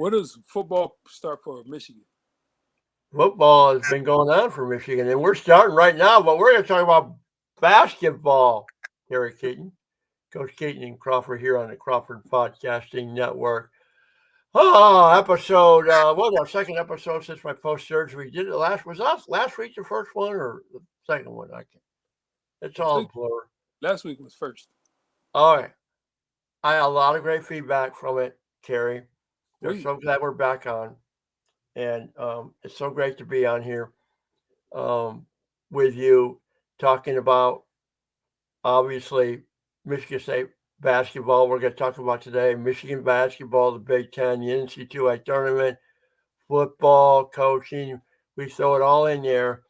What does football start for Michigan? Football has been going on for Michigan, and we're starting right now, but we're going to talk about basketball, Gary Keyton. Coach Keyton Crawford here on the Crawford Podcasting Network. Episode, our second episode since my post-surgery. Did it last week the first one or the second one? I can't. It's all a blur. Last week was first. All right. I had a lot of great feedback from it, Carrie. We're so glad we're back on. And it's so great to be on here with you, talking about, obviously, Michigan State basketball. We're going to talk about today Michigan basketball, the Big Ten, the NCAA tournament, football, coaching. We throw it all in there.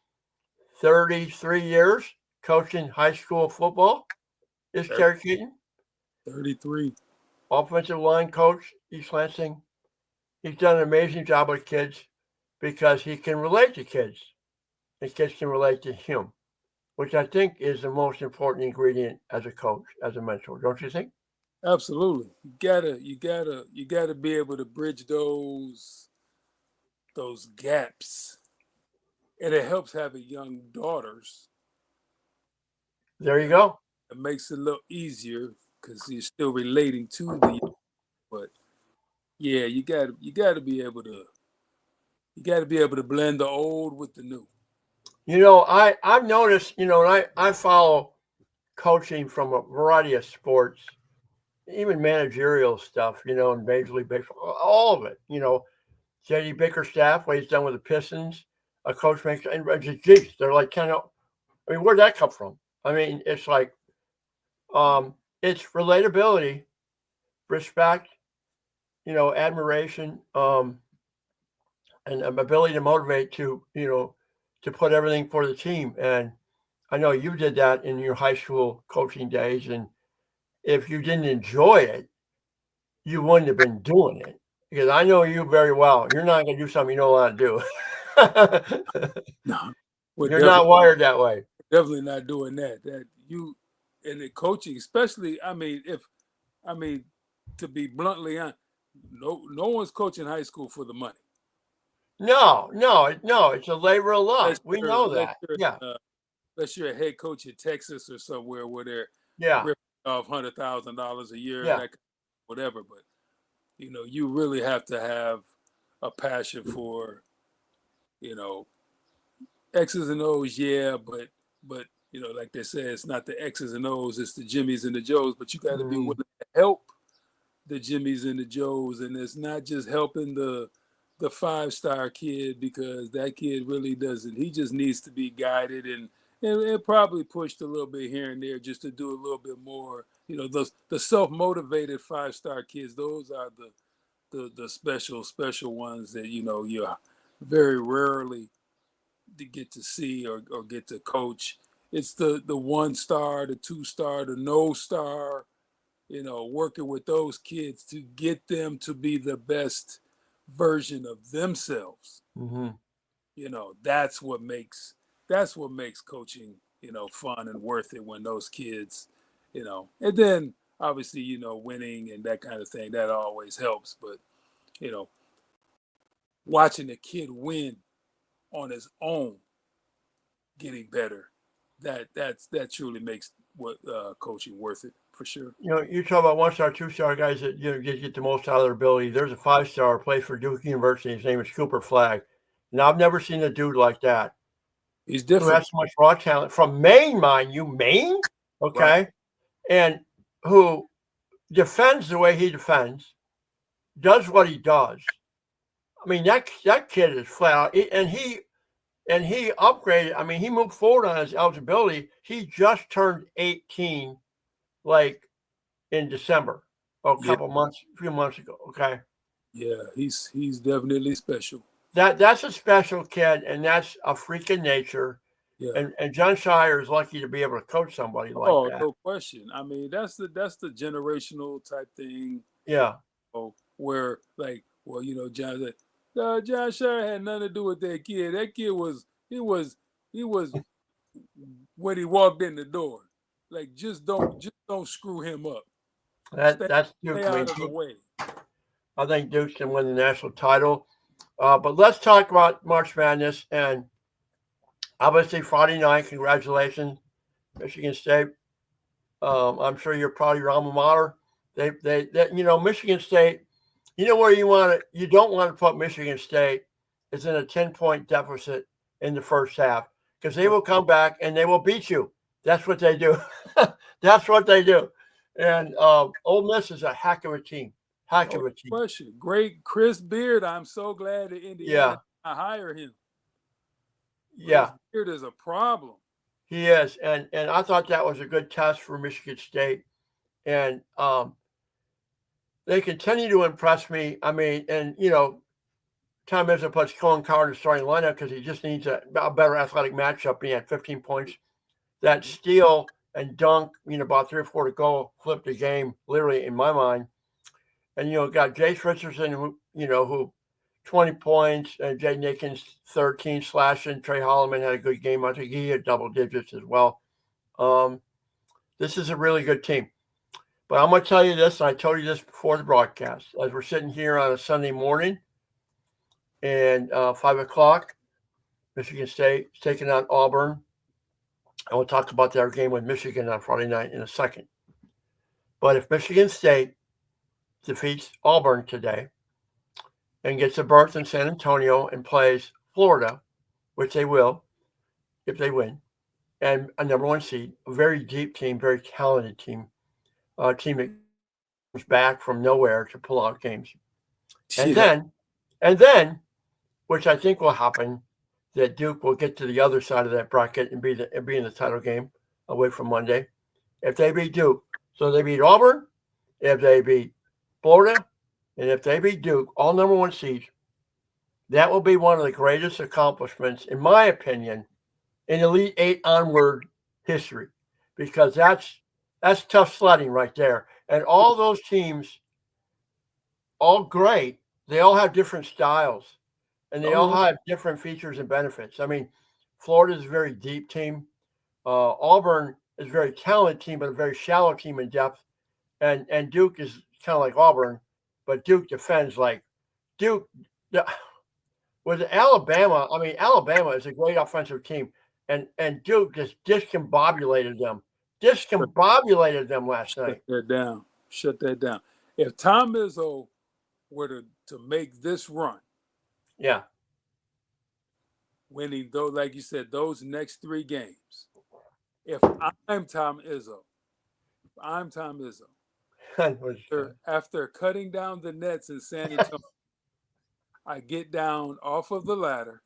33 years coaching high school football is Terry Keyton. 33. Offensive line coach, East Lansing. He's done an amazing job with kids because he can relate to kids and kids can relate to him, which I think is the most important ingredient as a coach, as a mentor. Don't you think? Absolutely. You gotta be able to bridge those gaps. And it helps having young daughters. There you go. It makes it a little easier because you're still relating to the young. But yeah, you gotta be able to blend the old with the new. I've noticed, I follow coaching from a variety of sports, even managerial stuff, in Major League Baseball, all of it. J.D. Bickerstaff, what he's done with the Pistons, a coach makes, and geez, they're like where'd that come from? I mean, it's like, it's relatability, respect, admiration, and ability to motivate to put everything for the team. And I know you did that in your high school coaching days. And if you didn't enjoy it, you wouldn't have been doing it. Because I know you very well. You're not going to do something you don't want to do. No, you're not wired that way. Definitely not doing that. That you in the coaching, especially. To be bluntly honest, no one's coaching high school for the money. No. It's a labor of love. We know that. Unless you're a head coach in Texas or somewhere where they're ripping off $100,000 a year, whatever. But you really have to have a passion for, X's and O's. Yeah, but like they say, it's not the X's and O's, it's the Jimmies and the Joes. But you got to be willing to help the Jimmies and the Joes, and it's not just helping the 5-star kid, because that kid really doesn't. He just needs to be guided and probably pushed a little bit here and there just to do a little bit more. The self-motivated 5-star kids, those are the special ones that you're very rarely to get to see or get to coach. It's the 1-star, the 2-star, the no star. Working with those kids to get them to be the best version of themselves. Mm-hmm. That's what makes coaching, fun and worth it, when those kids, and then obviously, winning and that kind of thing, that always helps. But, watching a kid win on his own, getting better, that truly makes what coaching worth it, for sure. You talk about 1-star, 2-star guys that get the most out of their ability. There's a 5-star plays for Duke University. His name is Cooper Flagg. Now, I've never seen a dude like that. He's different. Who has so much raw talent from Maine, mind you, Maine, okay, Right. And who defends the way he defends, does what he does. I mean, that kid is flat out, and he upgraded. I mean, he moved forward on his eligibility. He just turned 18, like in December, a few months ago. Okay. Yeah, he's definitely special. That's a special kid, and that's a freak of nature. Yeah. And John Shire is lucky to be able to coach somebody like that. Oh, no question. I mean, that's the generational type thing. Yeah. Where John Shire had nothing to do with that kid. That kid was when he walked in the door. Like, just don't screw him up. That's stay out of the way. I think Duke can win the national title. But let's talk about March Madness. And obviously, Friday night, congratulations, Michigan State. I'm sure you're proud of your alma mater. They Michigan State, where you don't want to put Michigan State is in a 10-point deficit in the first half because they will come back and they will beat you. That's what they do. That's what they do. And Ole Miss is a heck of a team. Heck of a team. Question. Great Chris Beard. I'm so glad that Indiana hired him. Chris Beard is a problem. He is. And I thought that was a good test for Michigan State. And they continue to impress me. I mean, and, Tom Izzo puts Colin Coward in the starting lineup because he just needs a better athletic matchup. He had 15 points. That steal and dunk, about 3 or 4 to go, flipped the game, literally, in my mind. And, got Jace Richardson, who 20 points, and Jay Nickens, 13 slashing. Trey Holloman had a good game. I think he had double digits as well. This is a really good team. But I'm going to tell you this, and I told you this before the broadcast. As we're sitting here on a Sunday morning and 5 o'clock, Michigan State is taking on Auburn. And we'll talk about their game with Michigan on Friday night in a second. But if Michigan State defeats Auburn today and gets a berth in San Antonio and plays Florida, which they will if they win, and a number 1 seed, a very deep team, very talented team, a team that comes back from nowhere to pull out games. And then, which I think will happen, that Duke will get to the other side of that bracket and be in the title game away from Monday. If they beat Duke, so they beat Auburn, if they beat Florida, and if they beat Duke, all number 1 seeds, that will be one of the greatest accomplishments, in my opinion, in Elite 8 onward history, because that's tough sledding right there. And all those teams, all great, they all have different styles. And they all have different features and benefits. I mean, Florida is a very deep team. Auburn is a very talented team, but a very shallow team in depth. And Duke is kind of like Auburn, but Duke defends like Duke. With Alabama, I mean, Alabama is a great offensive team. And Duke just discombobulated them. Discombobulated them last night. Shut that down. If Tom Izzo were to make this run, winning, though, like you said, those next 3 games. If I'm Tom Izzo, after cutting down the nets in San Antonio, I get down off of the ladder.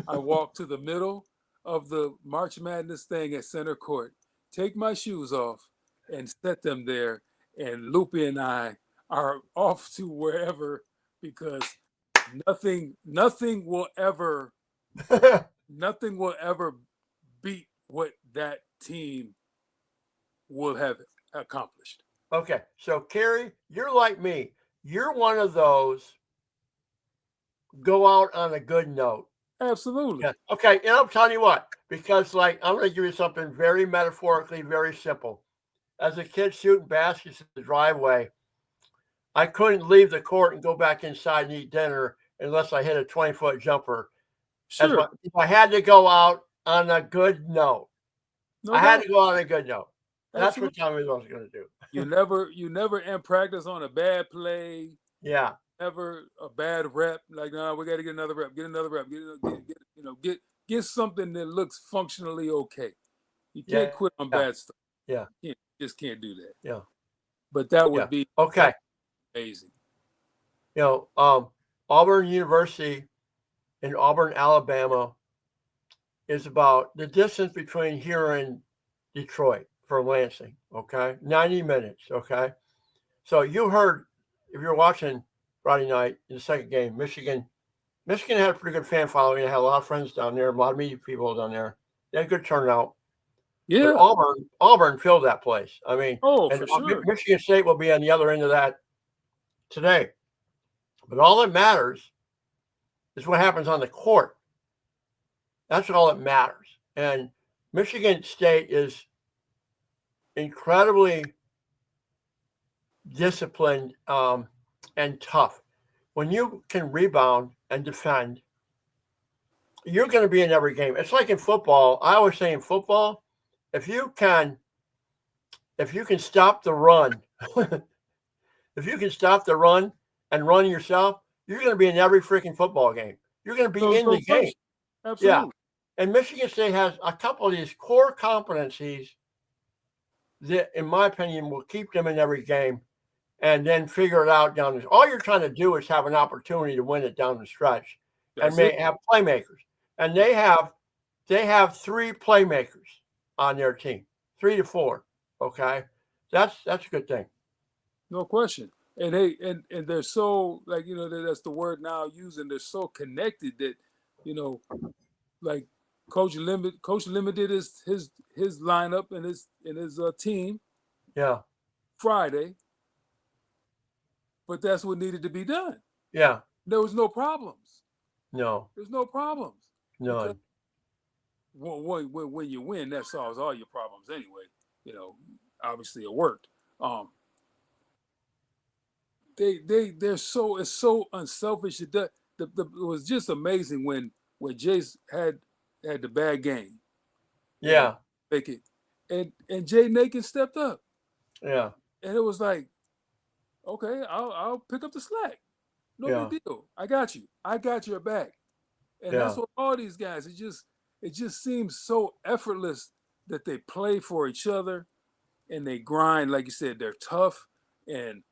I walk to the middle of the March Madness thing at center court, take my shoes off, and set them there. And Loopy and I are off to wherever, because nothing will ever beat what that team will have accomplished. Okay, so Kerry, you're like me. You're one of those go out on a good note. Absolutely. Yeah. Okay, and I'm telling you what, because I'm going to give you something very metaphorically, very simple. As a kid shooting baskets in the driveway, I couldn't leave the court and go back inside and eat dinner unless I hit a 20-foot jumper. Sure. I had to go out on a good note. I had to go on a good note. That's what Tommy was going to do. You never end practice on a bad play. Yeah. Never a bad rep. Like, no, we got to get another rep. Get another rep. Get something that looks functionally okay. You can't quit on bad stuff. Yeah. You just can't do that. Yeah. But that would be okay. Amazing. Auburn University in Auburn, Alabama is about the distance between here and Detroit from Lansing, okay? 90 minutes, okay? So you heard, if you're watching Friday night in the second game, Michigan had a pretty good fan following. They had a lot of friends down there, a lot of media people down there. They had a good turnout. Yeah. But Auburn filled that place. I mean, for sure. Michigan State will be on the other end of that today. But all that matters is what happens on the court. That's all that matters. And Michigan State is incredibly disciplined and tough. when you can rebound and defend, you're going to be in every game. It's like in football. I always say in football, if you can stop the run, if you can stop the run and run yourself, you're going to be in every freaking football game. You're going to be in the game. Absolutely. Yeah. And Michigan State has a couple of these core competencies that, in my opinion, will keep them in every game and then figure it out down the. All you're trying to do is have an opportunity to win it down the stretch and may have playmakers. And they have 3 playmakers on their team, 3 to 4. Okay. That's a good thing. No question. And they're so, like, that's the word now using. They're so connected that, like Coach limited his lineup and his team. Yeah. Friday. But that's what needed to be done. Yeah. There was no problems. No. There's no problems. None. When you win, that solves all your problems anyway. Obviously it worked. They're so, it's so unselfish. It was just amazing when Jace had the bad game. Yeah. Make it. And Jay Naked stepped up. Yeah. And it was like, okay, I'll pick up the slack. No big deal. I got you. I got your back. And that's what all these guys, it just seems so effortless that they play for each other and they grind. Like you said, they're tough and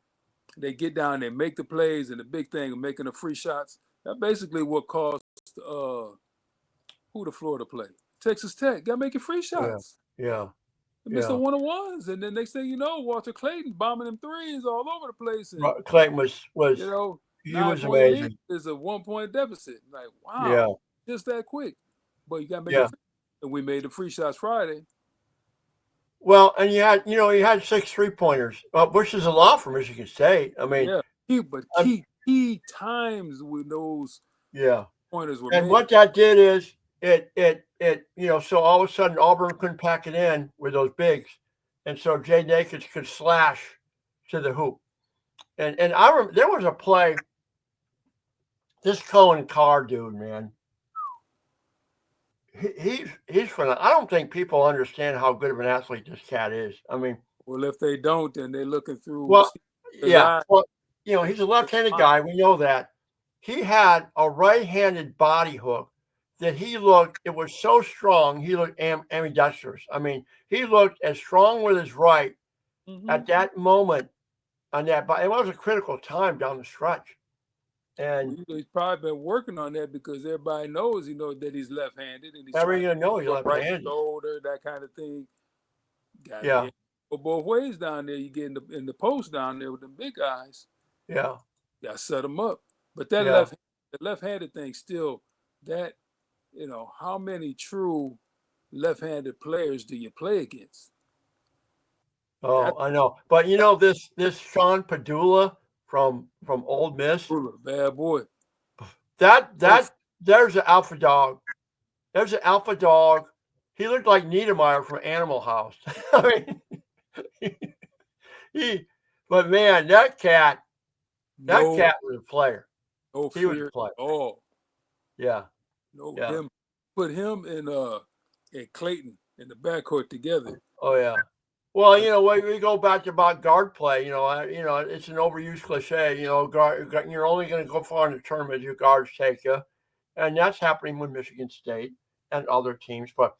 they get down, they make the plays, and the big thing of making the free shots. That's basically what caused who to Florida play? Texas Tech. Got making free shots. Yeah. Mr. 101s, and then next thing you know, Walter Clayton bombing them threes all over the place. And, Clayton was he was amazing. There's a 1-point deficit. Like, wow, yeah, just that quick. But you got to make it. And we made the free shots Friday. Well, and you had 6 3-pointers, which is a lot for Michigan State. I mean, key times with those pointers were and made. what that did is it so all of a sudden Auburn couldn't pack it in with those bigs, and so Jay Naked could slash to the hoop, and I remember there was a play. This Cohen Carr dude, man, he's phenomenal. I don't think people understand how good of an athlete this cat is. I mean, well, if they don't, then they're looking through. Well, he's a left-handed guy. We know that. He had a right-handed body hook that it was so strong, he looked ambidextrous. I mean, he looked as strong with his right at that moment on that. But it was a critical time down the stretch. And he's probably been working on that because everybody knows, that he's left-handed. And he's everybody knows he's left-handed. Right shoulder, that kind of thing. Got both ways down there. You get in the post down there with the big guys. Yeah. You got to set them up. But that left-handed thing still, that, how many true left-handed players do you play against? Oh, I know. But this Sean Padula from Ole Miss, bad boy. There's an alpha dog. There's an alpha dog. He looked like Niedermeyer from Animal House. I mean, but man, that cat was a player. No he fear was a player. Oh, yeah. Put him and Clayton in the backcourt together. Oh yeah. Well, we go back to about guard play. It's an overused cliche. Guard, you're only going to go far in the tournament if your guards take you, and that's happening with Michigan State and other teams. But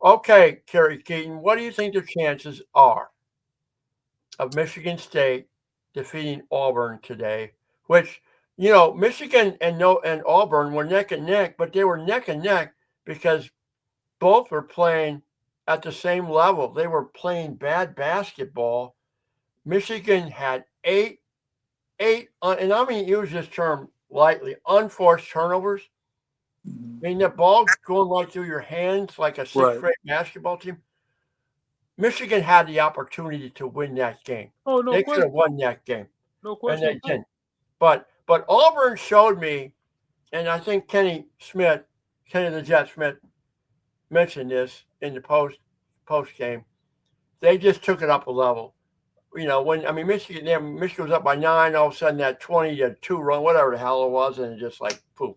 okay, Kerry Keyton, what do you think the chances are of Michigan State defeating Auburn today? Which Michigan and Auburn were neck and neck, but they were neck and neck because both were playing at the same level. They were playing bad basketball. Michigan had eight, and I'm going to use this term lightly, unforced turnovers. I mean, the ball going right through your hands like a sixth-grade basketball team. Michigan had the opportunity to win that game. Oh, no they question. could have won that game. No question. And they didn't. But Auburn showed me, and I think Kenny the Jet Smith mentioned this in the post game. They just took it up a level. Michigan was up by 9, all of a sudden that 20-2 run, whatever the hell it was, and it just like poof.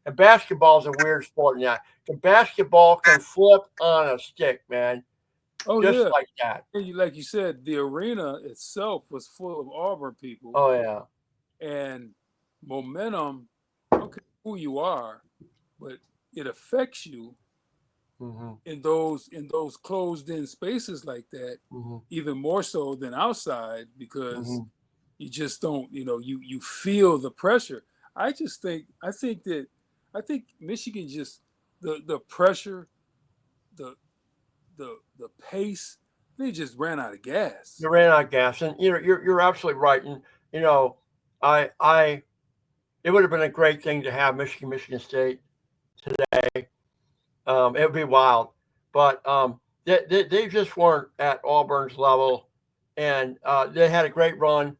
And basketball is a weird sport now. The basketball can flip on a stick, man. Oh, just yeah. like that. Like you said, the arena itself was full of Auburn people. Oh, yeah. And momentum, okay, who you are, but it affects you in those closed-in spaces like that, even more so than outside, because you just don't, you feel the pressure. I think Michigan just the pressure, the pace, they just ran out of gas. They ran out of gas, and you're absolutely right. And it would have been a great thing to have Michigan State today. It would be wild, but they just weren't at Auburn's level, and they had a great run.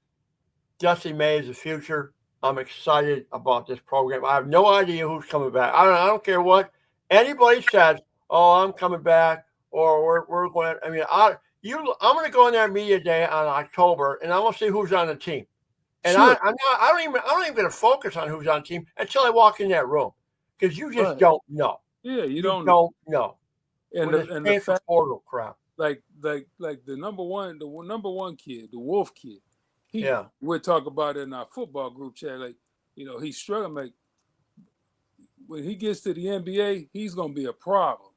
Dusty May is the future. I'm excited about this program. I have no idea who's coming back. I don't care what anybody says. Oh, I'm coming back, or we're going. I mean, I'm going to go in there media day on October, and I'm going to see who's on the team. And Sure. I don't even going to focus on who's on the team until I walk in that room, because you just don't know. Yeah, you don't know. And the fact, portal crap. Like the number one kid, the Wolf kid. We'll talk about it in our football group chat. Like, he's struggling. Like, when he gets to the NBA, he's gonna be a problem.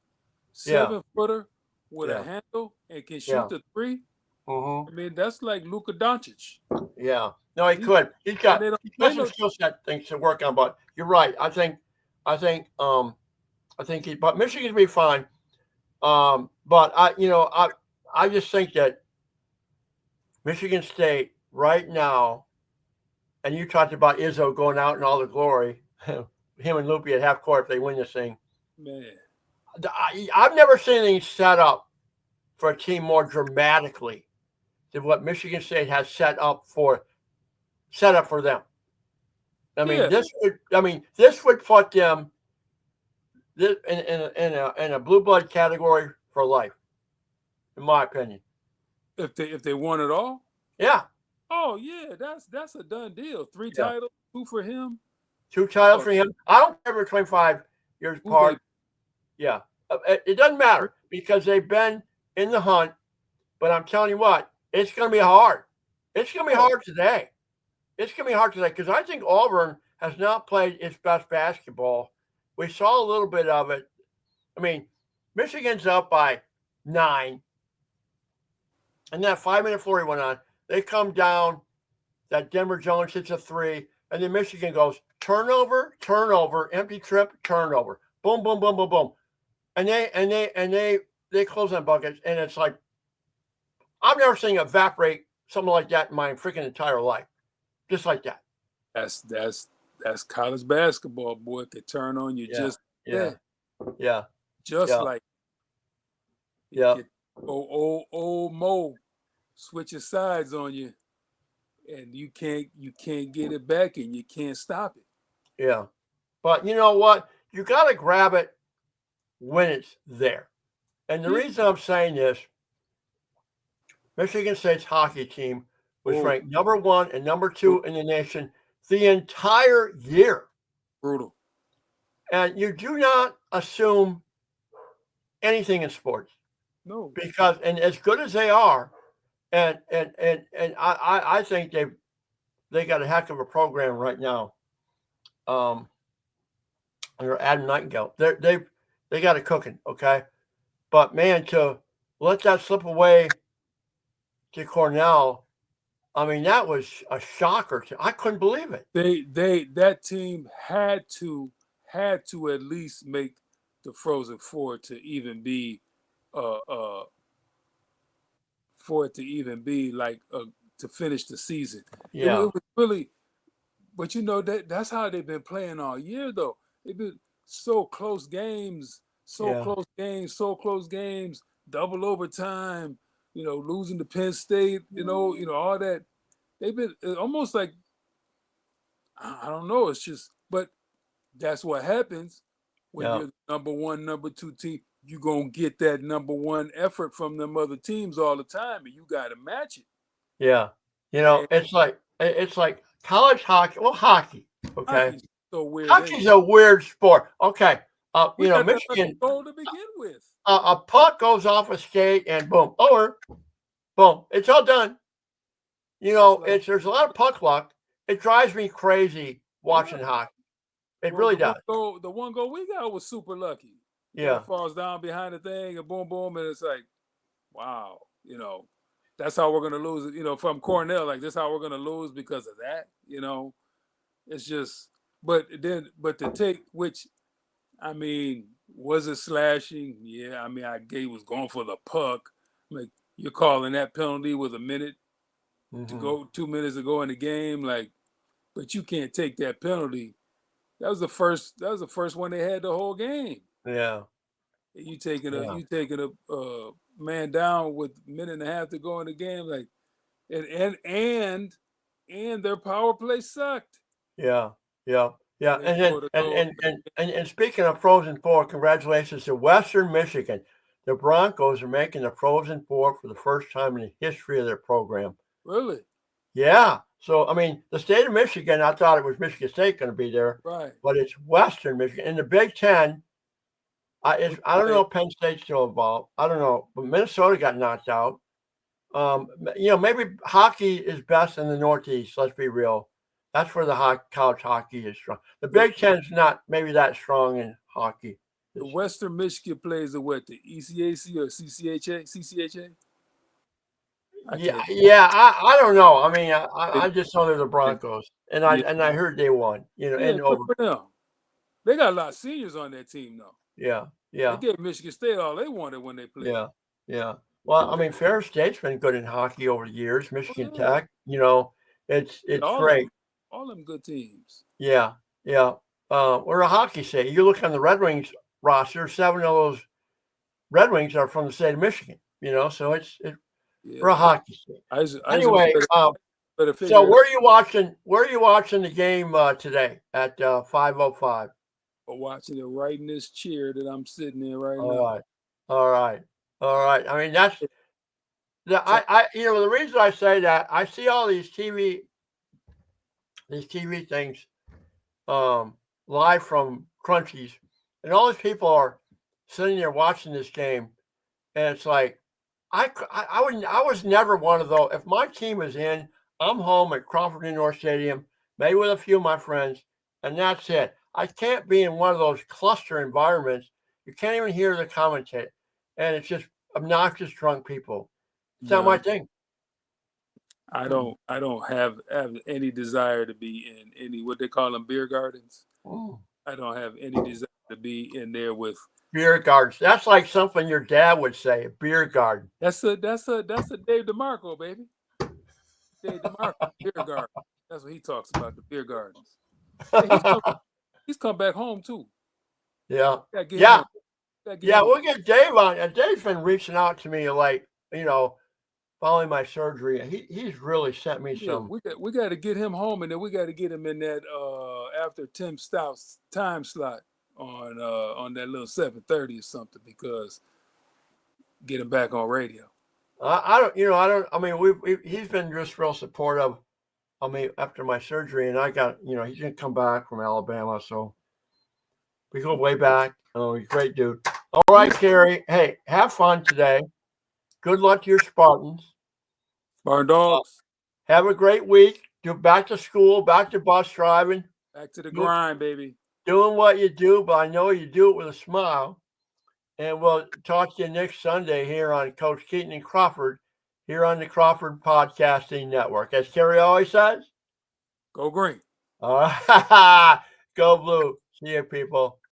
7-footer with a handle and can shoot the three. I mean, that's like Luka Doncic. Yeah. No, he could. He's got some skill set things to work on. But you're right. I think but Michigan's gonna be fine. But I just think that Michigan State right now, and you talked about Izzo going out in all the glory, him and Loopy at half court if they win this thing. Man, I've never seen anything set up for a team more dramatically than what Michigan State has set up for them. This would put them in a blue blood category for life, in my opinion. If they won it all? Yeah. Oh yeah, that's a done deal. 3 titles, 2 for him. 2 titles for him. I don't care if we're 25 years apart. Yeah. It doesn't matter because they've been in the hunt. But I'm telling you what, it's going to be hard. It's going to be hard today. It's going to be hard today because I think Auburn has not played its best basketball. We saw a little bit of it. I mean, Michigan's up by 9. And that 5-minute flurry went on. They come down. That Denver Jones hits a 3. And then Michigan goes turnover, empty trip, turnover. Boom, boom, boom, boom, boom. And they close on buckets. And it's like, I've never seen evaporate something like that in my freaking entire life. Just like that. That's college basketball, boy. It could turn on you just like old Mo switches sides on you, and you can't get it back, and you can't stop it. Yeah, but you know what? You got to grab it when it's there. And the reason I'm saying this, Michigan State's hockey team was ranked number 1 and number 2 in the nation the entire year. Brutal. And you do not assume anything in sports. No. Because, and as good as they are, and I think they got a heck of a program right now. Under Adam Nightingale. They got it cooking, okay? But man, to let that slip away to Cornell, I mean, that was a shocker. I couldn't believe it. That team had to at least make the Frozen Four to even be to finish the season. Yeah. It was really, but that's how they've been playing all year though. They've been so close games, double overtime, losing to Penn State, all that. They've been almost like, I don't know. It's just, but that's what happens when you're the number 1, number 2 team. You're going to get that number 1 effort from them other teams all the time, and you got to match it. Yeah. It's like college hockey. Well, hockey. Okay. Hockey's so weird. Hockey's a weird sport. Okay. We got that much Michigan, goal to begin with. a puck goes off a skate and boom, over, boom, it's all done. There's a lot of puck luck. It drives me crazy watching hockey. It really does. The one goal we got was super lucky. Yeah. Falls down behind the thing and boom, boom, and it's like, wow, that's how we're gonna lose it. From Cornell, like this is how we're gonna lose because of that. It's just, but to take, which, I mean, was it slashing? Yeah, I mean, Gay was going for the puck. Like, you're calling that penalty with a minute to go, 2 minutes to go in the game, like, but you can't take that penalty. That was the first one they had the whole game. Yeah. You taking a man down with a minute and a half to go in the game, like, and their power play sucked. Yeah. And speaking of Frozen Four, congratulations to Western Michigan. The Broncos are making the Frozen Four for the first time in the history of their program. Really? Yeah. So, I mean, the state of Michigan, I thought it was Michigan State going to be there. Right. But it's Western Michigan. In the Big Ten, I don't know if Penn State's still involved. I don't know. But Minnesota got knocked out. Maybe hockey is best in the Northeast. Let's be real. That's where the college hockey is strong. The Big Ten's not maybe that strong in hockey. The Western Michigan plays the what? The ECAC or CCHA? CCHA? I don't know. I mean, I just know they're the Broncos, and I heard they won. And over for them. They got a lot of seniors on that team, though. Yeah. They gave Michigan State all they wanted when they played. Yeah. Well, I mean, Ferris State's been good in hockey over the years. Michigan Tech, it's great. All them good teams. Yeah. We're a hockey state. You look on the Red Wings roster, 7 of those Red Wings are from the state of Michigan. So it's we're a hockey state. Anyway, so where are you watching? Where are you watching the game today at 5:05? We're watching it right in this chair that I'm sitting in right now. All right. I mean, that's the reason I say that, I see all these TV things live from Crunchies, and all these people are sitting there watching this game, and it's like I was never one of those. If my team is in, I'm home at Crawford Indoor Stadium, maybe with a few of my friends, and that's it. I can't be in one of those cluster environments. You can't even hear the commentator, and it's just obnoxious drunk people. It's not my thing. I don't have any desire to be in any, what they call them, beer gardens. I don't have any desire to be in there with beer gardens. That's like something your dad would say, a beer garden. That's a Dave DeMarco, baby. Dave DeMarco, beer garden. That's what he talks about, the beer gardens. He's come back home too. Yeah. We'll get Dave on. And Dave's been reaching out to me, like, following my surgery. He's really sent me some. We got to get him home, and then we got to get him in that after Tim Stout's time slot on that little 7:30 or something, because get him back on radio. He's been just real supportive of me after my surgery, and I got, he's gonna come back from Alabama, so we go way back. Oh, he's a great dude. All right, Kerry. Hey, have fun today. Good luck to your Spartans. Spartan Dogs. Have a great week. Back to school, back to bus driving. Back to the grind, baby. Doing what you do, but I know you do it with a smile. And we'll talk to you next Sunday here on Coach Keyton Crawford, here on the Crawford Podcasting Network. As Kerry always says, go green. Go blue. See you, people.